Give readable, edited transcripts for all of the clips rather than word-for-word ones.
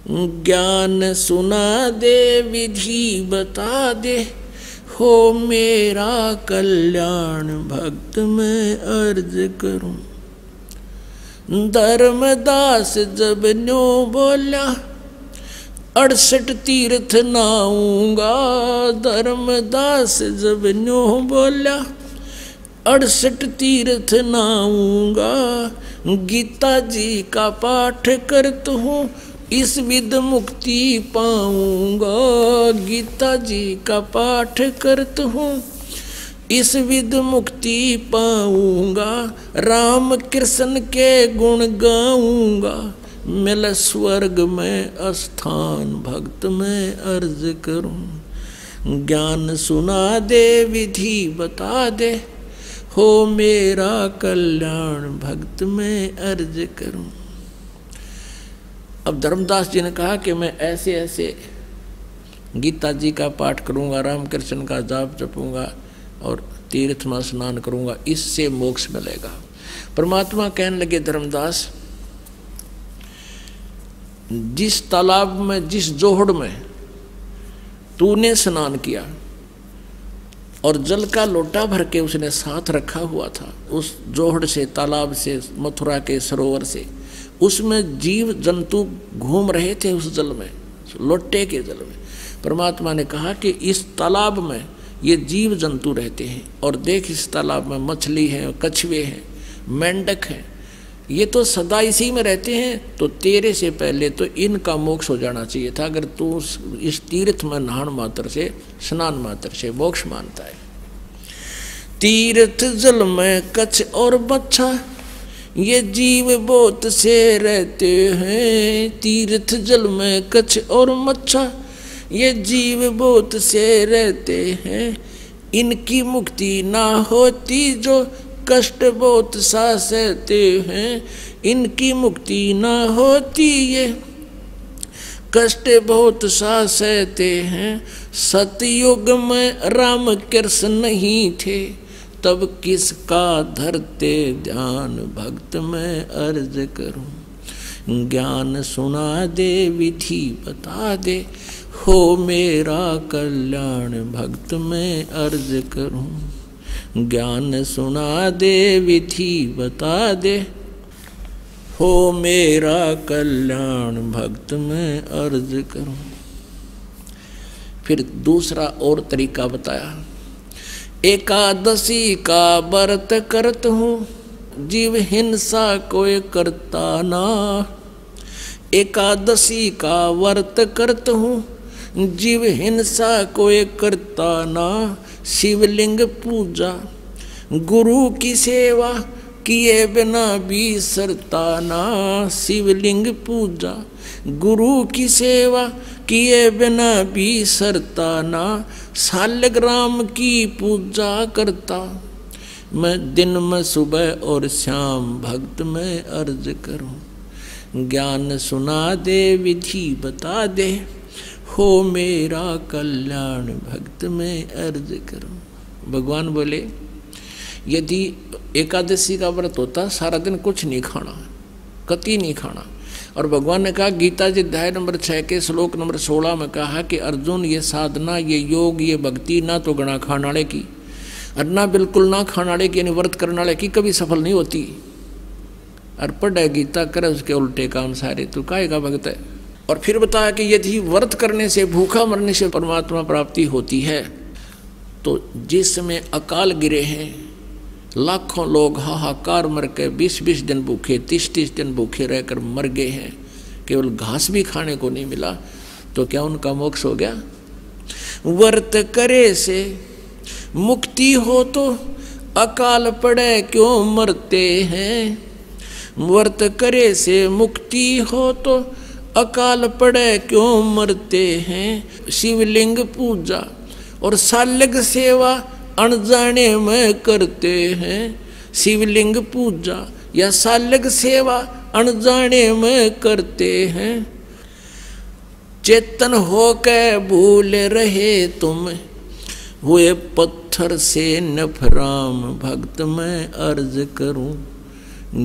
ज्ञान सुना दे विधि बता दे, हो मेरा कल्याण भक्त मैं अर्ज करूं। धर्मदास जब न्यो बोला, 68 तीर्थ नाऊंगा। धर्मदास जब न्यो बोला, 68 तीर्थ नाऊंगा। गीता जी का पाठ करता हूँ, इस विध मुक्ति पाऊंगा। गीता जी का पाठ करता हूँ, इस विध मुक्ति पाऊंगा। राम कृष्ण के गुण गाऊंगा, मिल स्वर्ग में स्थान भक्त मैं अर्ज करूं। ज्ञान सुना दे विधि बता दे, हो मेरा कल्याण भक्त मैं अर्ज करूं। अब धर्मदास जी ने कहा कि मैं ऐसे ऐसे गीता जी का पाठ करूंगा, राम कृष्ण का जाप जपूंगा और तीर्थ में स्नान करूंगा, इससे मोक्ष मिलेगा। परमात्मा कहने लगे, धर्मदास जिस तालाब में, जिस जोहड़ में तूने स्नान किया और जल का लोटा भर के उसने साथ रखा हुआ था, उस जोहड़ से, तालाब से, मथुरा के सरोवर से, उसमें जीव जंतु घूम रहे थे उस जल में, लोटे के जल में। परमात्मा ने कहा कि इस तालाब में ये जीव जंतु रहते हैं, और देख इस तालाब में मछली है, कछुए हैं, मेंढक हैं, ये तो सदा इसी में रहते हैं। तो तेरे से पहले तो इनका मोक्ष हो जाना चाहिए था, अगर तू इस तीर्थ में नहान मात्र से, स्नान मात्र से मोक्ष मानता है। तीर्थ जल में कछ और बच्छा, ये जीव बहुत से रहते हैं। तीर्थ जल में कछ और मच्छा, ये जीव बहुत से रहते हैं। इनकी मुक्ति ना होती जो कष्ट बहुत सा सहते हैं। इनकी मुक्ति ना होती ये कष्ट बहुत सा सहते हैं। सतयुग में राम कृष्ण नहीं थे, तब किसका धरते ध्यान भक्त मैं अर्ज करूं। ज्ञान सुना दे विधि बता दे, हो मेरा कल्याण भक्त मैं अर्ज करूं। ज्ञान सुना दे विधि बता दे, हो मेरा कल्याण भक्त मैं अर्ज करूं। फिर दूसरा और तरीका बताया, एकादशी का व्रत करत हूँ, जीव हिंसा कोई करता ना। एकादशी का व्रत करत हूँ, जीव हिंसा कोई करता ना। शिवलिंग पूजा गुरु की सेवा, किए बिना बिसरता ना। शिवलिंग पूजा गुरु की सेवा, किए बिना बिसरता ना। शालिग्राम की पूजा करता मैं, दिन में सुबह और शाम भक्त में अर्ज करूं। ज्ञान सुना दे विधि बता दे, हो मेरा कल्याण भक्त में अर्ज करूं। भगवान बोले, यदि एकादशी का व्रत होता, सारा दिन कुछ नहीं खाना, कति नहीं खाना। और भगवान ने कहा, गीता जी अध्याय नंबर 6 के श्लोक नंबर 16 में कहा कि अर्जुन, ये साधना, ये योग, ये भक्ति ना तो गणा खाने वाले की और ना बिल्कुल ना खाने वाले की, यानी व्रत करने वाले की कभी सफल नहीं होती। और पढ़े गीता करे उसके उल्टे काम सारे, तो काहे का भक्त है। और फिर बताया कि यदि व्रत करने से, भूखा मरने से परमात्मा प्राप्ति होती है, तो जिस समय अकाल गिरे हैं, लाखों लोग हाहाकार मर के 20-20 दिन भूखे, 30-30 दिन भूखे रहकर मर गए हैं, केवल घास भी खाने को नहीं मिला, तो क्या उनका मोक्ष हो गया? व्रत करे से मुक्ति हो तो अकाल पड़े क्यों मरते हैं। व्रत करे से मुक्ति हो तो अकाल पड़े क्यों मरते हैं। शिवलिंग पूजा और शालिग सेवा अनजाने में करते हैं। शिवलिंग पूजा या शालिग सेवा अनजाने में करते हैं। चेतन होके भूल रहे तुम, हुए पत्थर से नफराम भक्त मैं अर्ज करूं।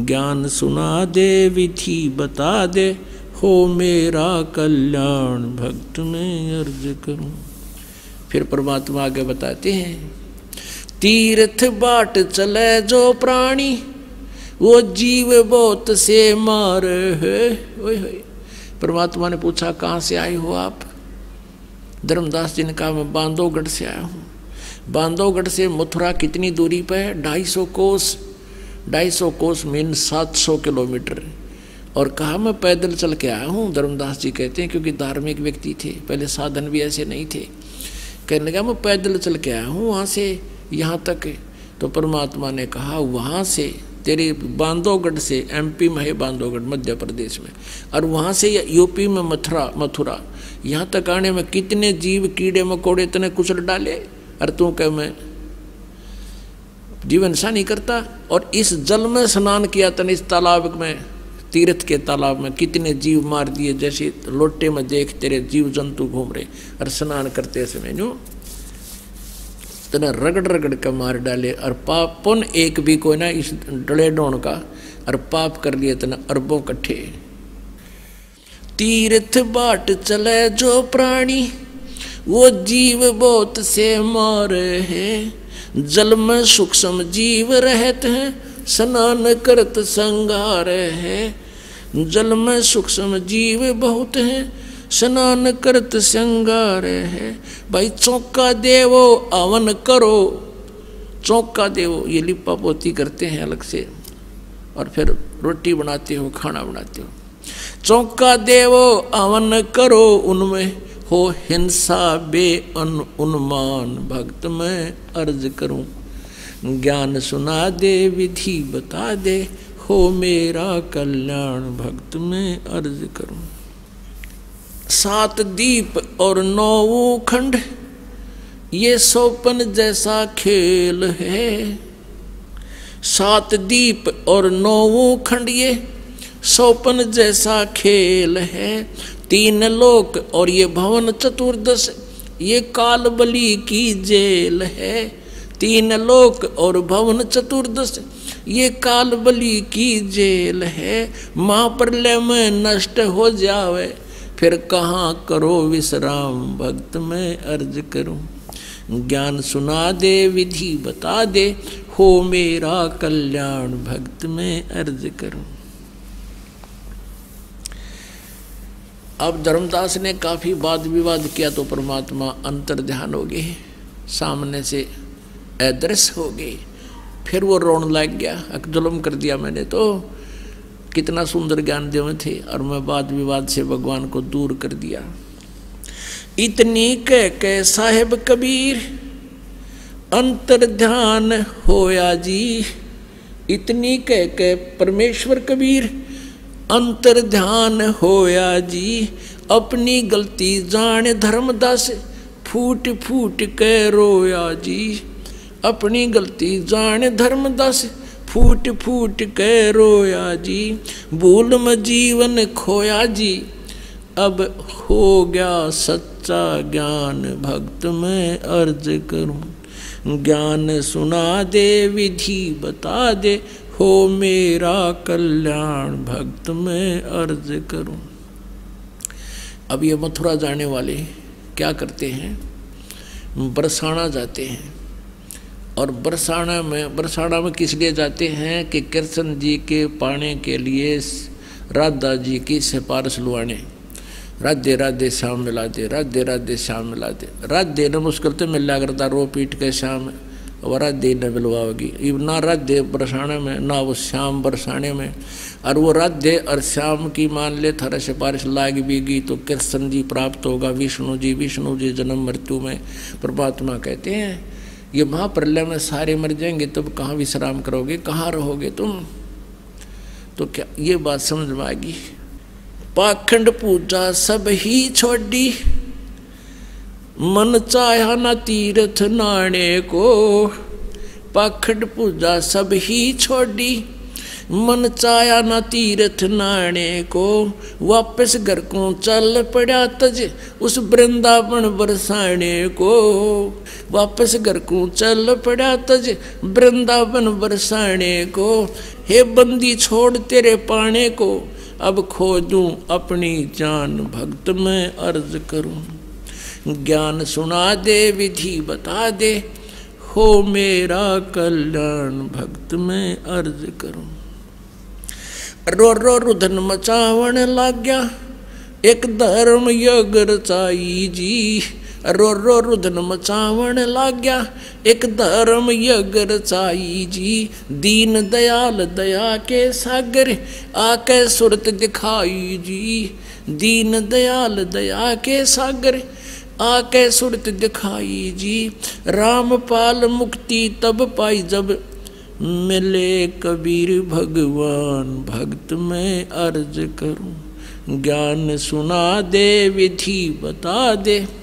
ज्ञान सुना दे विधि बता दे, हो मेरा कल्याण भक्त में अर्ज करूं। फिर परमात्मा आगे बताते हैं, तीर्थ बाट चले जो प्राणी वो जीव बहुत से मार है। परमात्मा ने पूछा कहाँ से आए हो आप? धर्मदास जी ने कहा मैं बांधवगढ़ से आया हूँ। बांधवगढ़ से मथुरा कितनी दूरी पर है? 250 कोस। 250 कोस मीन 700 किलोमीटर। और कहा मैं पैदल चल के आया हूँ। धर्मदास जी कहते हैं क्योंकि धार्मिक व्यक्ति थे, पहले साधन भी ऐसे नहीं थे। कहने लगा मैं पैदल चल के आया हूँ वहाँ से यहाँ तक। तो परमात्मा ने कहा वहाँ से तेरे बांधवगढ़ से, एमपी में है बांधवगढ़ मध्य प्रदेश में, और वहाँ से यूपी में मथुरा, यहाँ तक आने में कितने जीव कीड़े मकोड़े तने कुचल डाले, और तू कह मैं जीवन सा नहीं करता। और इस जल में स्नान किया तने, इस तालाब में, तीर्थ के तालाब में कितने जीव मार दिए। जैसे लोटे में देख तेरे जीव जंतु घूम रहे, और स्नान करते समय जो तना रगड़ रगड़ के मार डाले। और पाप पुन एक भी कोई ना इस डले डोन का, और पाप कर लिए तना अरबों कट्ठे। तीर्थ बाट चले जो प्राणी वो जीव बहुत से मारे हैं। जल में सूक्ष्म जीव रहते हैं स्नान करत संगार है। जल में सूक्ष्म जीव बहुत हैं स्नान करत श्रृंगार है। भाई चौका देवो आवन करो। चौका देवो ये लिपा पोती करते हैं अलग से, और फिर रोटी बनाते हो, खाना बनाते हो। चौका देवो आवन करो उनमें हो हिंसा बे उन्मान भक्त में अर्ज करूं। ज्ञान सुना दे विधि बता दे हो मेरा कल्याण भक्त में अर्ज करूं। 7 दीप और 9 खंड ये सोपन जैसा खेल है। 7 दीप और 9 खंड ये सोपन जैसा खेल है। 3 लोक और ये भवन चतुर्दश ये काल बलि की जेल है। 3 लोक और भवन चतुर्दश ये काल बलि की जेल है। महाप्रलय में नष्ट हो जावे फिर कहाँ करो विश्राम भक्त में अर्ज करूं। ज्ञान सुना दे विधि बता दे हो मेरा कल्याण भक्त में अर्ज करूं। अब धर्मदास ने काफी वाद विवाद किया तो परमात्मा अंतर ध्यान हो गए, सामने से अदृश्य हो गए। फिर वो रोने लग गया, जुल्म कर दिया मैंने तो, कितना सुंदर ज्ञान देवे थे और मैं वाद विवाद से भगवान को दूर कर दिया। इतनी कह के साहेब कबीर अंतर ध्यान होया जी। इतनी कह के परमेश्वर कबीर अंतर ध्यान होया जी। अपनी गलती जाने धर्मदास फूट फूट के रोया जी। अपनी गलती जाने धर्मदास फूट फूट के रोया जी। भूल में जीवन खोया जी अब हो गया सच्चा ज्ञान भक्त में अर्ज करूं। ज्ञान सुना दे विधि बता दे हो मेरा कल्याण भक्त में अर्ज करूं। अब ये मथुरा जाने वाले क्या करते हैं, बरसाना जाते हैं। और बरसाना में किस लिए जाते हैं कि कृष्ण जी के पाने के लिए राधा जी की सिफारिश लुआने। राधे राधे श्याम मिला दे, राधे राधे श्याम मिला दे। राधे न मुश्किल तो मिला करता रो पीट के श्याम, और राधे न मिलवाओगी ना राधे बरसाने में ना वो श्याम बरसाने में। और वो राधे और श्याम की मान ले थारा सिफारिश लाग भी गई तो कृष्ण जी प्राप्त होगा, विष्णु जी जन्म मृत्यु में। परमात्मा कहते हैं ये महाप्रलय में सारे मर जाएंगे तब कहाँ विश्राम करोगे, कहाँ रहोगे तुम। तो क्या ये बात समझ में आएगी। पाखंड पूजा सब ही छोड़ी मन चाहा न तीर्थ नाने को। पाखंड पूजा सब ही छोड़ी मन चाया न तीर्थ नाने को। वापस घर को चल पड़ा तज उस वृंदावन बरसाने को। वापस घर को चल पड़ा तज वृंदावन बरसाने को। हे बंदी छोड़ तेरे पाने को अब खोजूं अपनी जान भक्त में अर्ज करूं। ज्ञान सुना दे विधि बता दे, हो मेरा कल्याण भक्त में अर्ज करूं। रो रो रुधन मचावण लाग्या, एक धर्म यज्ञ रचाई जी। रो रो रुधन मचावण लाग्या, एक धर्म यज्ञ रचाई जी। दीन दयाल दया के सागर, आके सुरत दिखाई जी। दीन दयाल दया के सागर, आके सुरत दिखाई जी। रामपाल मुक्ति तब पाई जब, मिले कबीर भगवान भक्त में अर्ज करूं। ज्ञान सुना दे विधि बता दे,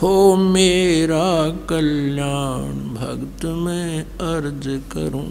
हो मेरा कल्याण भक्त में अर्ज करूं।